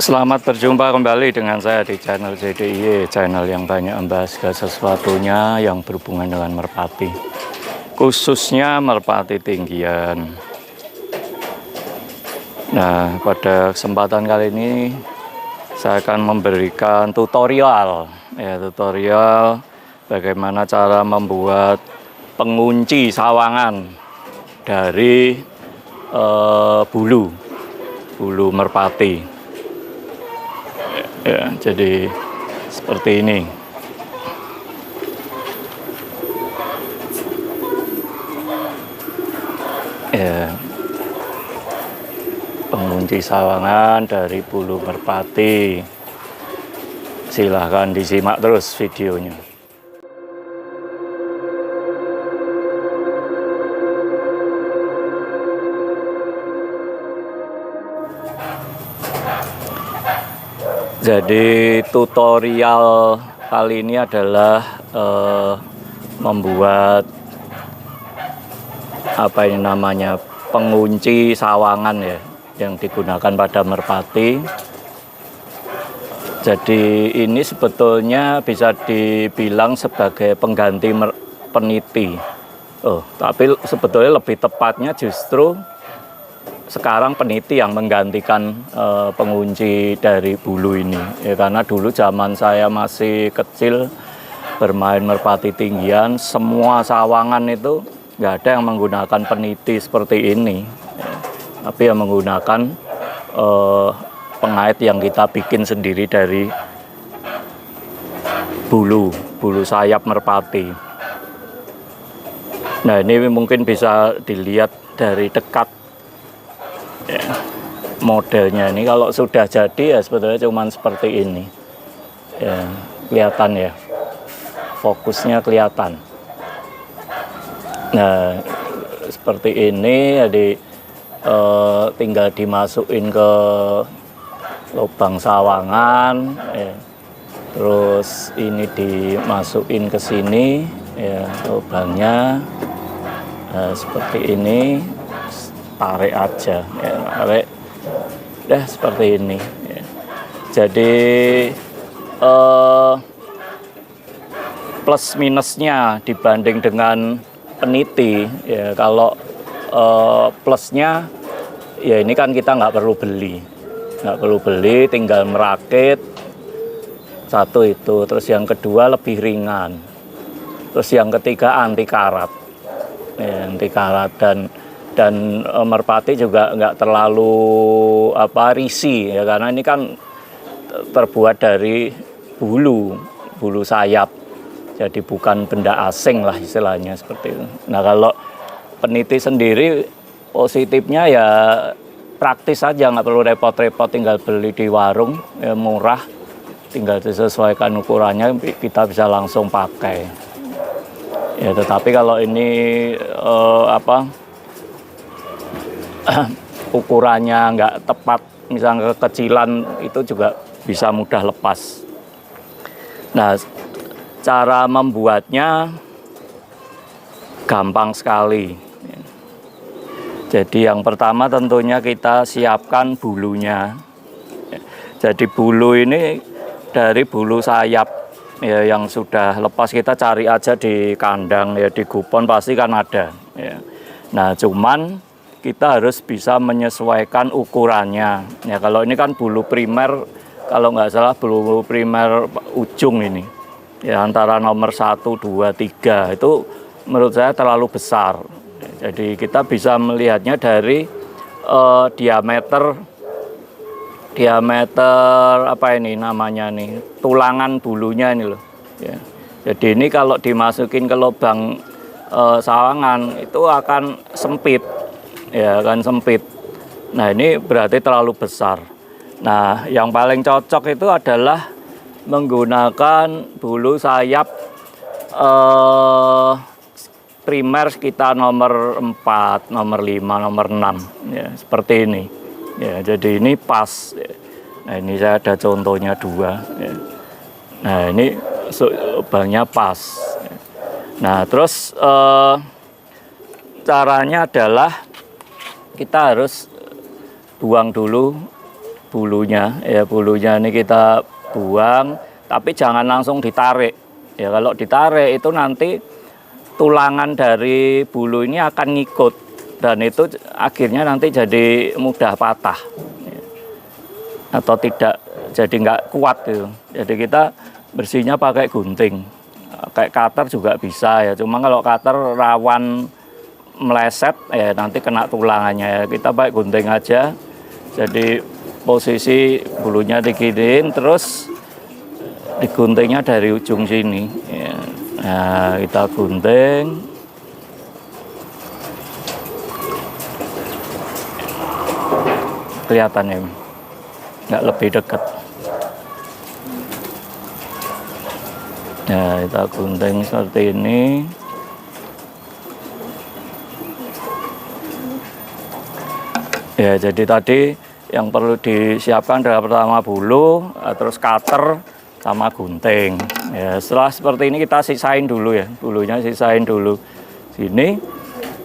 Selamat berjumpa kembali dengan saya di channel JDIY, channel yang banyak membahas segala sesuatunya yang berhubungan dengan merpati, khususnya merpati tinggian. Nah, pada kesempatan kali ini saya akan memberikan tutorial bagaimana cara membuat pengunci sawangan dari bulu merpati. Ya, jadi seperti ini. Ya, pengunci sawangan dari bulu merpati. Silahkan disimak terus videonya. Jadi tutorial kali ini adalah membuat pengunci sawangan ya, yang digunakan pada merpati. Jadi ini sebetulnya bisa dibilang sebagai pengganti peniti. Tapi sebetulnya lebih tepatnya justru sekarang peniti yang menggantikan pengunci dari bulu ini ya, karena dulu zaman saya masih kecil bermain merpati tinggian, semua sawangan itu nggak ada yang menggunakan peniti seperti ini ya, tapi yang menggunakan pengait yang kita bikin sendiri dari bulu sayap merpati. Nah, ini mungkin bisa dilihat dari dekat ya, modelnya ini. Kalau sudah jadi ya sebetulnya cuman seperti ini ya, kelihatan ya, fokusnya kelihatan. Nah, seperti ini jadi tinggal dimasukin ke lubang sawangan ya. Terus ini dimasukin ke sini ya, lubangnya. Nah, seperti ini, tarik aja ya, tarik udah seperti ini ya. Jadi plus minusnya dibanding dengan peniti ya, kalau plusnya ya ini kan kita nggak perlu beli, tinggal merakit satu itu. Terus yang kedua lebih ringan, terus yang ketiga anti karat ya, dan merpati juga nggak terlalu risih ya, karena ini kan terbuat dari bulu sayap, jadi bukan benda asing lah istilahnya seperti itu. Nah, kalau peniti sendiri positifnya ya praktis saja, nggak perlu repot-repot, tinggal beli di warung ya, murah, tinggal disesuaikan ukurannya, kita bisa langsung pakai ya. Tetapi kalau ini ukurannya nggak tepat, misalnya kekecilan, itu juga bisa mudah lepas. Nah, cara membuatnya gampang sekali. Jadi yang pertama tentunya kita siapkan bulunya. Jadi bulu ini dari bulu sayap ya, yang sudah lepas, kita cari aja di kandang ya, di gupon pasti kan ada ya. Nah, cuman kita harus bisa menyesuaikan ukurannya ya. Kalau ini kan bulu primer, kalau nggak salah bulu primer ujung ini ya, antara nomor 1, 2, 3 itu menurut saya terlalu besar. Jadi kita bisa melihatnya dari diameter tulangan bulunya ini loh ya. Jadi ini kalau dimasukin ke lubang sawangan itu akan sempit ya, akan sempit. Nah, ini berarti terlalu besar. Nah, yang paling cocok itu adalah menggunakan bulu sayap primer sekitar nomor 4, nomor 5, nomor 6 ya, seperti ini ya. Jadi ini pas ya. Nah, ini saya ada contohnya 2 ya. Nah, ini lubangnya pas ya. Nah, terus caranya adalah kita harus buang dulu bulunya. Ya, bulunya ini kita buang, tapi jangan langsung ditarik. Ya, kalau ditarik itu nanti tulangan dari bulu ini akan ngikut dan itu akhirnya nanti jadi mudah patah atau tidak, jadi nggak kuat gitu. Jadi kita bersihnya pakai gunting, kayak cutter juga bisa ya. Cuma kalau cutter rawan meleset ya nanti kena tulangannya ya. Kita pakai gunting aja. Jadi posisi bulunya diginiin, terus diguntingnya dari ujung sini. Ya. Nah, kita gunting. Kelihatan ya, nggak lebih dekat. Nah, kita gunting seperti ini. Ya, jadi tadi yang perlu disiapkan adalah pertama bulu, terus cutter sama gunting. Ya, setelah seperti ini kita sisain dulu ya, bulunya sisain dulu sini.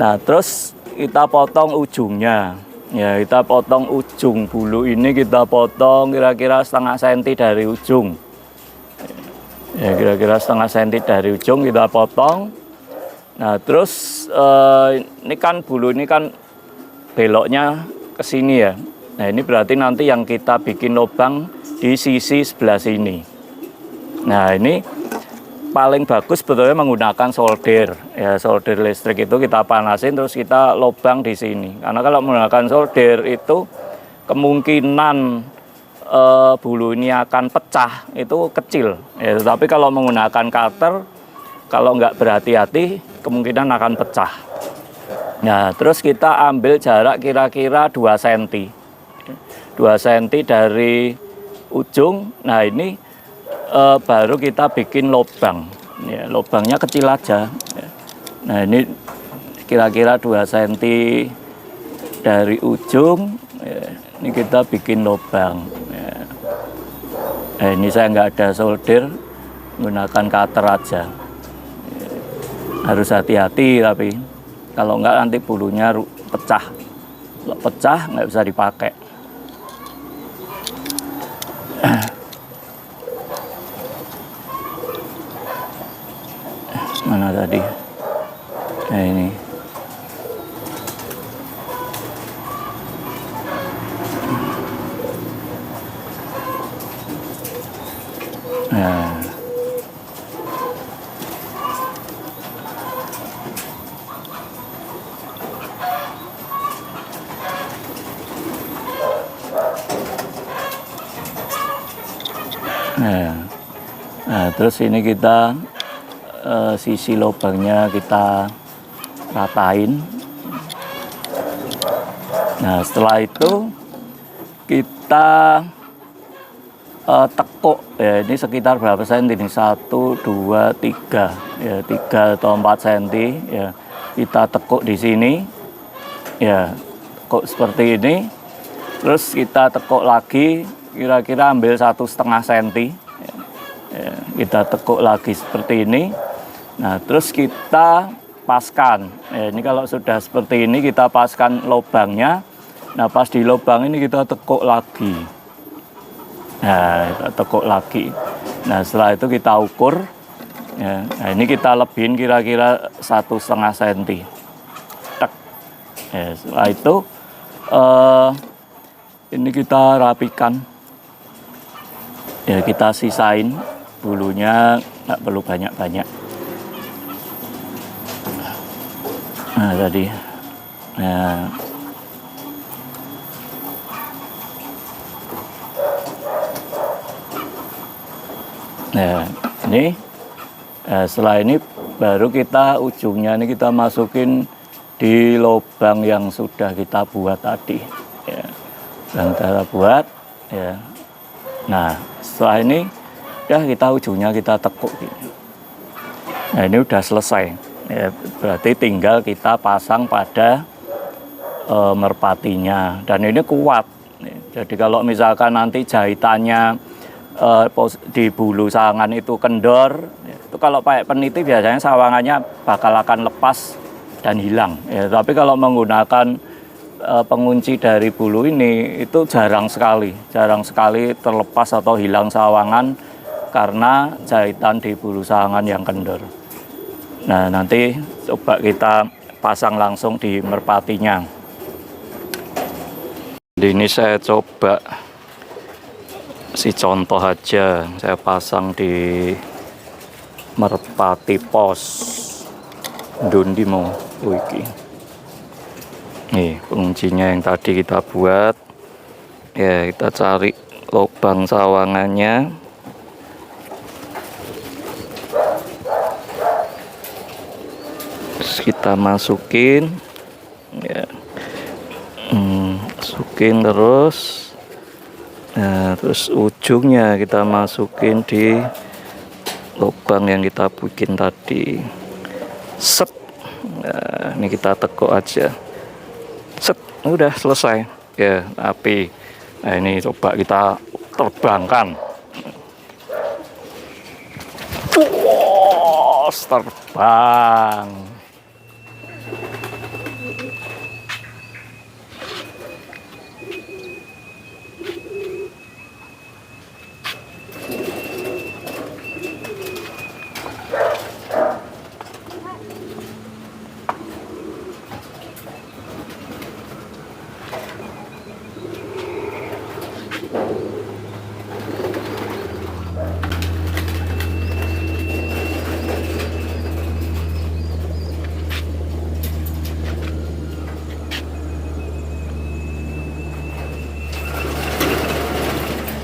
Nah, terus kita potong ujungnya. Ya, kita potong ujung bulu ini, kita potong kira-kira setengah senti dari ujung. Ya, kira-kira setengah senti dari ujung kita potong. Nah, terus ini kan bulu ini kan beloknya ke sini ya. Nah, ini berarti nanti yang kita bikin lubang di sisi sebelah sini. Nah, ini paling bagus sebetulnya menggunakan solder. Ya, solder listrik itu kita panasin terus kita lubang di sini. Karena kalau menggunakan solder itu kemungkinan bulu ini akan pecah itu kecil. Ya, tetapi kalau menggunakan cutter, kalau nggak berhati-hati kemungkinan akan pecah. Nah, terus kita ambil jarak kira-kira 2 cm. 2 cm dari ujung. Nah, ini baru kita bikin lubang. Ya, lubangnya kecil aja. Ya. Nah, ini kira-kira 2 cm dari ujung. Ya, ini kita bikin lubang. Ya. Nah, ini saya nggak ada solder, menggunakan cutter aja. Ya. Harus hati-hati tapi kalau nggak nanti bulunya pecah. Kalau pecah nggak bisa dipakai. Mana tadi? Nah, ini. Nah. Nah, terus ini kita sisi lubangnya kita ratain. Nah, setelah itu kita tekuk ya, ini sekitar berapa senti ini? 1, 2, 3 ya, 3 atau 4 senti ya. Kita tekuk di sini ya, tekuk seperti ini. Terus kita tekuk lagi kira-kira ambil 1,5 senti ya, kita tekuk lagi seperti ini. Nah, terus kita paskan ya, ini kalau sudah seperti ini kita paskan lubangnya. Nah, pas di lubang ini kita tekuk lagi. Nah, kita tekuk lagi. Nah, setelah itu kita ukur ya. Nah, ini kita lebihin kira-kira 1,5 senti. Tek. Ya, setelah itu ini kita rapikan. Ya, kita sisain bulunya, nggak perlu banyak-banyak. Nah, tadi. Nah, ini setelah ini baru kita ujungnya ini kita masukin di lubang yang sudah kita buat tadi. Ya, yang kita buat. Ya. Nah, setelah ini ya kita ujungnya kita tekuk. Nah, ini udah selesai. Ya, berarti tinggal kita pasang pada merpatinya. Dan ini kuat. Jadi kalau misalkan nanti jahitannya di bulu sawangan itu kendor, itu kalau pakai peniti biasanya sawangannya bakal akan lepas dan hilang. Ya, tapi kalau menggunakan pengunci dari bulu ini itu jarang sekali terlepas atau hilang sawangan karena jahitan di bulu sawangan yang kendor. Nah, nanti coba kita pasang langsung di merpatinya. Ini saya coba si contoh aja, saya pasang di merpati pos Ndondimo iki. Nih penguncinya yang tadi kita buat. Ya, kita cari lubang sawangannya. Terus kita masukin. Ya. Masukin terus. Nah, terus ujungnya kita masukin di lubang yang kita bikin tadi. Set. Nah, ini kita tekuk aja. Set, udah selesai. Ya, api. Nah, ini coba kita terbangkan. Wos, terbang.